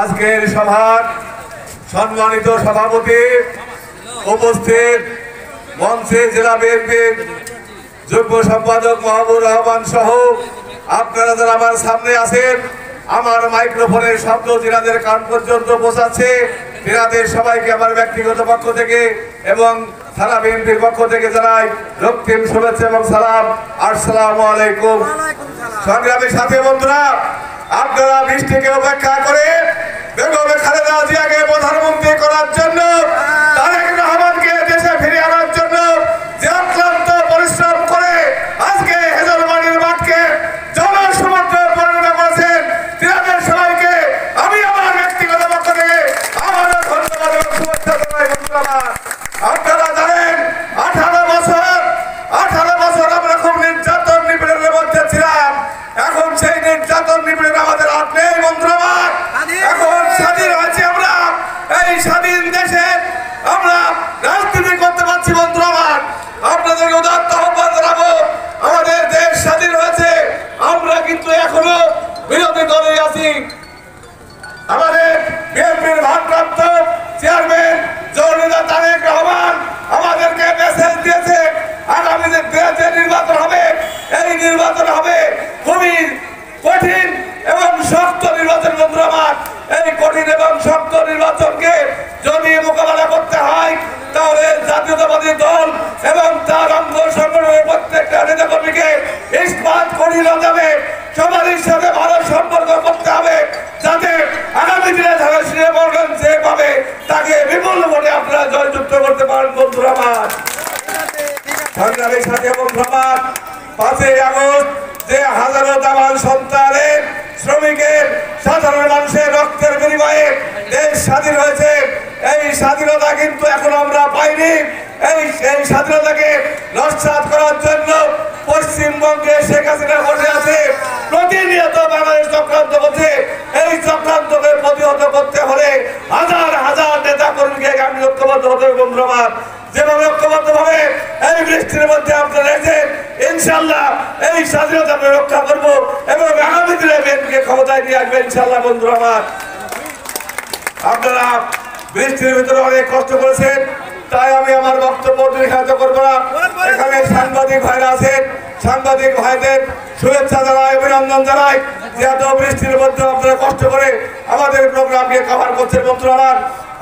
আজকের সভার সম্মানিত সভাপতি, উপস্থিত মঞ্চে জেলা বিএনপির যুগ্ম সম্পাদক মাহবুব রহমান সহ আপনারা যারা আমার সামনে আছেন, আমার মাইক্রোফোনের শব্দ যিনাদের কান পর্যন্ত পৌঁছাচ্ছে, তিনাদের সবাইকে আমার ব্যক্তিগত পক্ষ থেকে এবং থানা বিএনপির পক্ষ থেকে জানাই রক্তিম শুভেচ্ছা এবং সালাম। আসসালামু আলাইকুম। সংগ্রামী সাথী বন্ধুরা, আপনারা বৃষ্টিকে উপেক্ষা করে বেগম খালেদা জিয়াকে প্রধানমন্ত্রী করার জন্য, তারেক রহমানকে দেশে ফিরিয়ে আনার জন্য যে অক্লান্ত পরিশ্রম করে আজকে হেজলবাড়ির মাঠকে জনসমুদ্রে পরিণত করেছেন, তিনাদের সবাইকে আমি আমার ব্যক্তিগত পক্ষ থেকে আমারও ধন্যবাদ এবং শুভেচ্ছা জানাই। বন্ধুরা, আপনারা জানেন 18 বছর আমরা খুব নির্যাতন নিপীড়নের মধ্যে ছিলাম। এখন সেই নির্যাতন নিপীড়ন আমাদের হাত নেই। বন্ধুরা, এখন স্বাধীন হয়েছে, আমরা এই স্বাধীন দেশে আমরা রাজনীতি করতে পারছি। বন্ধুরা, আপনাদেরকে উদাত্ত আহ্বান জানাবো, আমাদের দেশ স্বাধীন হয়েছে, আমরা কিন্তু এখনো বিরোধী দলে আছি। আমাদের বিএনপির ভারপ্রাপ্ত চেয়ারম্যান জননেতা তারেক রহমান আমাদেরকে মেসেজ দিয়েছে, আগামী যে নির্বাচন হবে, এই নির্বাচন হবে খুবই কঠিন এবং শক্ত নির্বাচন। বন্ধুরা, এই কঠিন এবং শক্ত নির্বাচনকে যদি মোকাবেলা করতে হয়, তাহলে জাতীয়তাবাদী দল এবং তার অঙ্গ সংগঠনের প্রত্যেকটা নেতাকর্মীকে ইস্পাত করিয়ে যাবে, সমাজের সাথে ভালো সম্পর্ক করতে হবে, যাতে আগামী দিনে ধারা সিনে বলবেন যে পাবে তাকে বিপুল ভোটে আপনারা জয়যুক্ত করতে পারেন। বন্ধুরা, সংগ্রামী সাথী বন্ধুরা, 5ই আগস্ট যে হাজারো দামান সন্তানের, শ্রমিকের, সাধারণ মানুষের রক্তের বিনিময়ে দেশ স্বাধীন হয়েছে, এই স্বাধীনতা কিন্তু এখন আমরা পাইনি। এই স্বাধীনতাকে নস্যাৎ করার জন্য পশ্চিমবঙ্গে শেখ হাসিনা বসে আছে, প্রতিনিয়ত বাংলাদেশ চক্রান্ত করছে। এই চক্রান্তকে প্রতিহত করতে হলে হাজার হাজার নেতা কর্মীকে আমি ঐক্যবদ্ধ হতে হবে। বন্ধুরা, যেভাবে ঐক্যবদ্ধ ভাবে এই বৃষ্টির মধ্যে আপনারা এসেছেন, ইনশাল্লাহ এই স্বাধীনতা আমরা রক্ষা করবো এবং আগামী দিনে বিএনপিকে ক্ষমতায় নিয়ে আসবে ইনশাল্লাহ। বন্ধুরা, আপনারা বৃষ্টির ভিতরে অনেক কষ্ট করেছেন, তাই আমি আমার বক্তব্য দীর্ঘায়িত করবো না। এখানে সাংবাদিক ভাইরা আছেন, সাংবাদিক ভাইদের শুভেচ্ছা জানাই, অভিনন্দন জানাই যে এত বৃষ্টির মধ্যে আপনারা কষ্ট করে আমাদের প্রোগ্রামকে কভার করছেন। বন্ধুরা,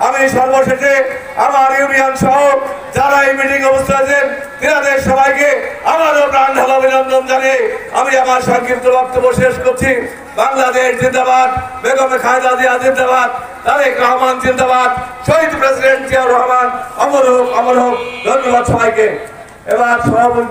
আমি সর্বশেষে আমার ইউনিয়ন সহ যারা এই মিটিং অবস্থা আছেন, তিনাদের সবাইকে আমারও প্রাণ ঢালা অভিনন্দন জানিয়ে আমি আমার সংক্ষিপ্ত বক্তব্য শেষ করছি। বাংলাদেশ জিন্দাবাদ, বেগম খালেদা জিয়া জিন্দাবাদ, তারেক রহমান জিন্দাবাদ, শহীদ প্রেসিডেন্ট জিয়াউর রহমান অমর হোক, অমর হোক। ধন্যবাদ সবাইকে। এবার সভাপতি